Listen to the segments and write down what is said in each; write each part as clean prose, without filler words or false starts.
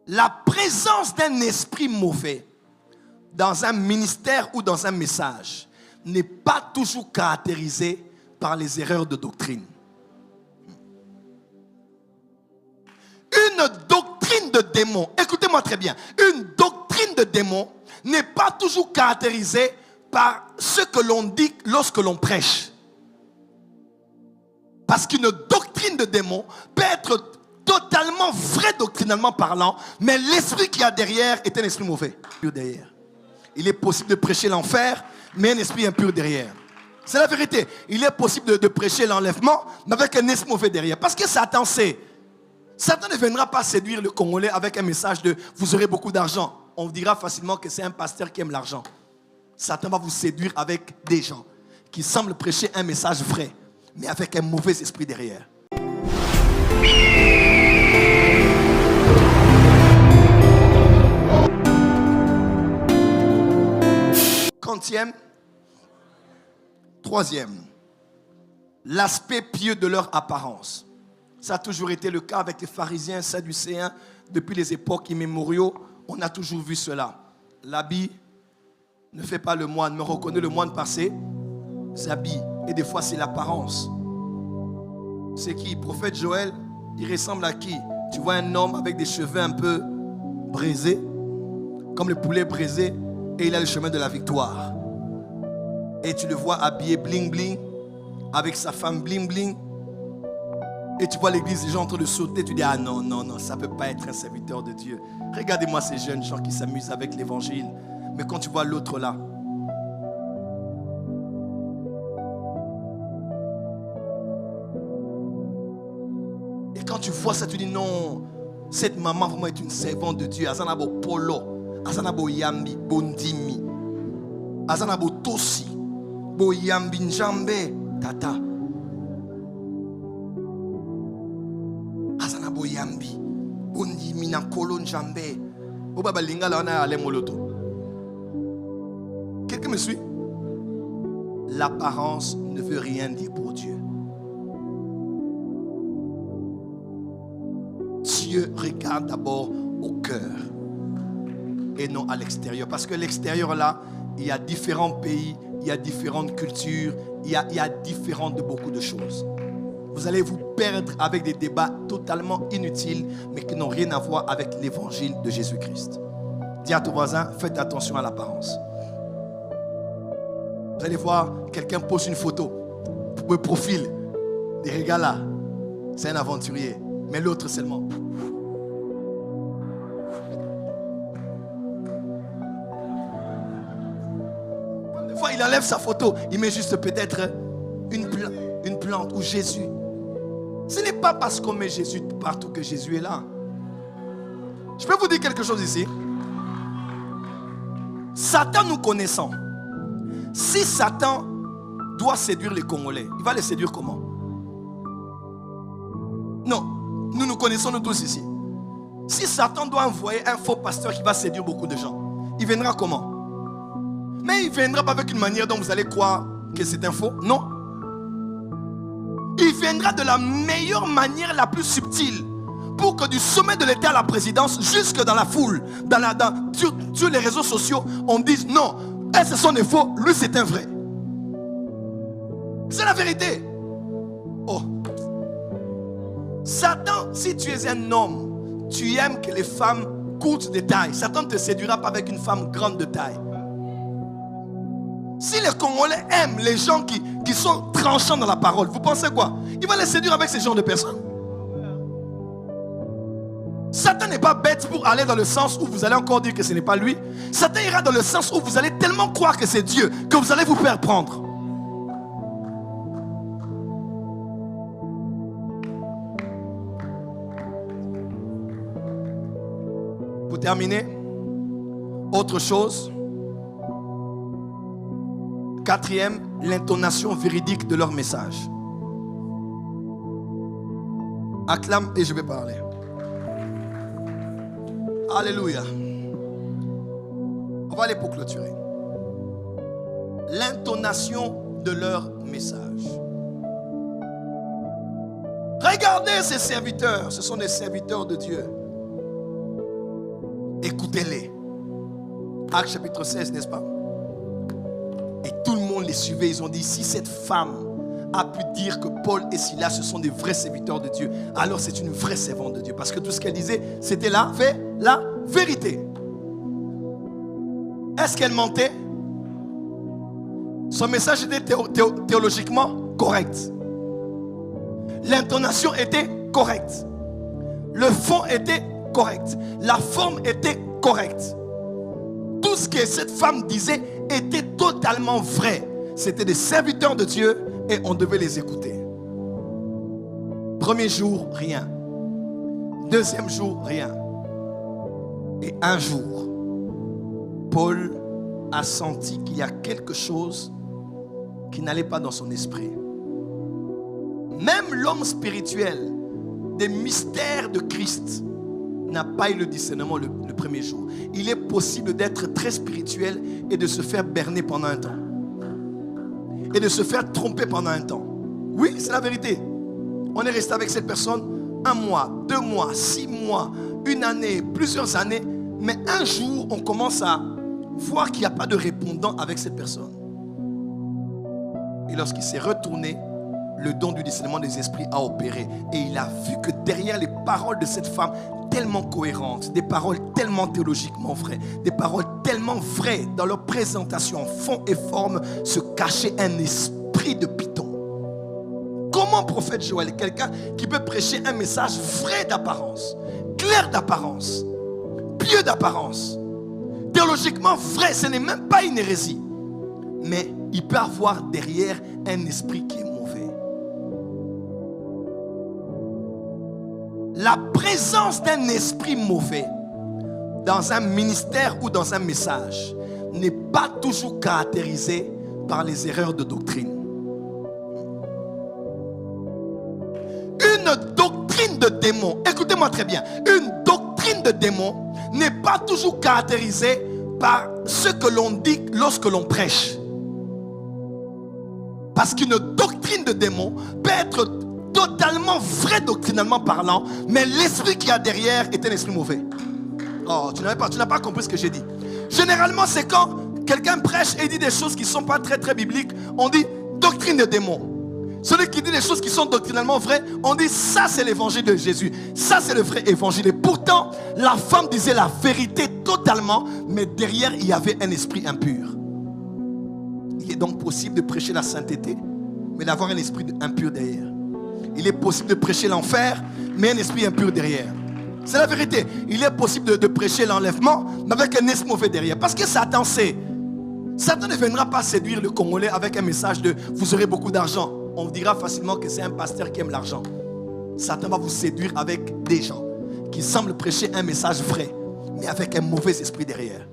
la présence d'un esprit mauvais dans un ministère ou dans un message n'est pas toujours caractérisée par les erreurs de doctrine. Une doctrine de démon, écoutez-moi très bien, une doctrine de démon n'est pas toujours caractérisée par ce que l'on dit lorsque l'on prêche. Parce qu'une doctrine de démon peut être totalement vraie doctrinalement parlant, mais l'esprit qu'il y a derrière est un esprit mauvais. Derrière. Il est possible de prêcher l'enfer, mais un esprit impur derrière. C'est la vérité. Il est possible de prêcher l'enlèvement, mais avec un esprit mauvais derrière. Parce que Satan sait. Satan ne viendra pas séduire le Congolais avec un message de « vous aurez beaucoup d'argent ». On dira facilement que c'est un pasteur qui aime l'argent. Satan va vous séduire avec des gens qui semblent prêcher un message vrai, mais avec un mauvais esprit derrière. Quantième, troisième, l'aspect pieux de leur apparence. Ça a toujours été le cas avec les pharisiens, sadducéens, depuis les époques immémoriaux. On a toujours vu cela. L'habit ne fait pas le moine, mais reconnaît le moine par ses habits. Et des fois, c'est l'apparence. C'est qui? Prophète Joël, il ressemble à qui? Tu vois un homme avec des cheveux un peu brisés, comme le poulet brisé, et il a le chemin de la victoire. Et tu le vois habillé bling bling, avec sa femme bling bling. Et tu vois l'église, les gens en train de sauter, tu dis, ah non, non, non, ça ne peut pas être un serviteur de Dieu. Regardez-moi ces jeunes gens qui s'amusent avec l'évangile. Mais quand tu vois l'autre là, et quand tu vois ça, tu dis non, cette maman vraiment est une servante de Dieu. Azanabo polo, azanabo yambi, bondimi, azanabo tosi, bo yambi njambe, tata. Azanabo yambi, bondimi na kolon njambe. Obaba lingala ona ale moloto. Quelqu'un me suit? L'apparence ne veut rien dire pour Dieu. Dieu regarde d'abord au cœur et non à l'extérieur. Parce que l'extérieur là, il y a différents pays, il y a différentes cultures, il y a différentes de beaucoup de choses. Vous allez vous perdre avec des débats totalement inutiles, mais qui n'ont rien à voir avec l'évangile de Jésus-Christ. Dis à ton voisin, faites attention à l'apparence. Vous allez voir, quelqu'un pose une photo, le profil, des regards là, c'est un aventurier, mais l'autre seulement. Des fois, il enlève sa photo, il met juste peut-être une plante ou Jésus. Ce n'est pas parce qu'on met Jésus partout que Jésus est là. Je peux vous dire quelque chose ici. Satan nous connaissant. Si Satan doit séduire les Congolais, il va les séduire comment? Non, nous nous connaissons nous tous ici. Si Satan doit envoyer un faux pasteur qui va séduire beaucoup de gens, il viendra comment? Mais il ne viendra pas avec une manière dont vous allez croire que c'est un faux. Non. Il viendra de la meilleure manière, la plus subtile, pour que du sommet de l'État à la présidence, jusque dans la foule, sur les réseaux sociaux, on dise non, ce sont des faux, lui c'est un vrai. C'est la vérité. Oh. Satan, si tu es un homme, tu aimes que les femmes courtes de taille. Satan ne te séduira pas avec une femme grande de taille. Si les Congolais aiment les gens qui sont tranchants dans la parole, vous pensez quoi? Il va les séduire avec ce genre de personnes. Satan n'est pas bête pour aller dans le sens où vous allez encore dire que ce n'est pas lui. Satan ira dans le sens où vous allez tellement croire que c'est Dieu que vous allez vous faire prendre. Pour terminer, autre chose. Quatrième, l'intonation véridique de leur message. Acclame et je vais parler. Alléluia. On va aller pour clôturer. L'intonation de leur message. Regardez ces serviteurs, ce sont des serviteurs de Dieu. Écoutez-les. Actes chapitre 16, n'est-ce pas? Et tout le monde les suivait. Ils ont dit, si cette femme a pu dire que Paul et Silas, ce sont des vrais serviteurs de Dieu, alors c'est une vraie servante de Dieu. Parce que tout ce qu'elle disait, c'était la vérité. Est-ce qu'elle mentait? Son message était théologiquement correct. L'intonation était correcte. Le fond était correct. La forme était correcte. Tout ce que cette femme disait était totalement vrai. C'était des serviteurs de Dieu et on devait les écouter. Premier jour, rien. Deuxième jour, rien. Et un jour, Paul a senti qu'il y a quelque chose qui n'allait pas dans son esprit. Même l'homme spirituel des mystères de Christ n'a pas eu le discernement le premier jour. Il est possible d'être très spirituel et de se faire berner pendant un temps. Et de se faire tromper pendant un temps. Oui, c'est la vérité. On est resté avec cette personne 1 mois, 2 mois, 6 mois, 1 année, plusieurs années. Mais un jour, on commence à voir qu'il n'y a pas de répondant avec cette personne. Et lorsqu'il s'est retourné, le don du discernement des esprits a opéré. Et il a vu que derrière les paroles de cette femme, tellement cohérentes, des paroles tellement théologiquement vraies, des paroles tellement vraies dans leur présentation, fond et forme, se cachait un esprit de python. Comment prophète Joël, quelqu'un qui peut prêcher un message vrai d'apparence, clair d'apparence, pieux d'apparence, théologiquement vrai, ce n'est même pas une hérésie, mais il peut avoir derrière un esprit qui est mauvais. La présence d'un esprit mauvais dans un ministère ou dans un message n'est pas toujours caractérisée par les erreurs de doctrine. Une doctrine de démon, écoutez-moi très bien, une doctrine de démon n'est pas toujours caractérisée par ce que l'on dit lorsque l'on prêche. Parce qu'une doctrine de démon peut être totalement vraie doctrinalement parlant, mais l'esprit qu'il y a derrière est un esprit mauvais. Oh, tu n'as pas compris ce que j'ai dit. Généralement, c'est quand quelqu'un prêche et dit des choses qui ne sont pas très très bibliques, on dit doctrine de démon. Celui qui dit des choses qui sont doctrinalement vraies, on dit ça c'est l'évangile de Jésus. Ça c'est le vrai évangile. Et pourtant, la femme disait la vérité totalement, mais derrière il y avait un esprit impur. Il est donc possible de prêcher la sainteté, mais d'avoir un esprit impur derrière. Il est possible de prêcher l'enfer, mais un esprit impur derrière. C'est la vérité. Il est possible de prêcher l'enlèvement, mais avec un esprit mauvais derrière. Parce que Satan sait. Satan ne viendra pas séduire le Congolais avec un message de « vous aurez beaucoup d'argent ». On dira facilement que c'est un pasteur qui aime l'argent. Satan va vous séduire avec des gens qui semblent prêcher un message vrai, mais avec un mauvais esprit derrière.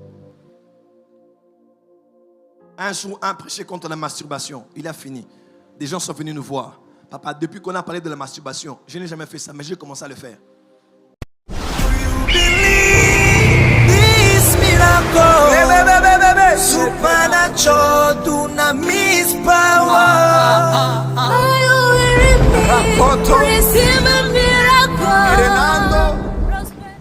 Un jour, un prêchait contre la masturbation. Il a fini. Des gens sont venus nous voir. Papa, depuis qu'on a parlé de la masturbation, je n'ai jamais fait ça, mais j'ai commencé à le faire.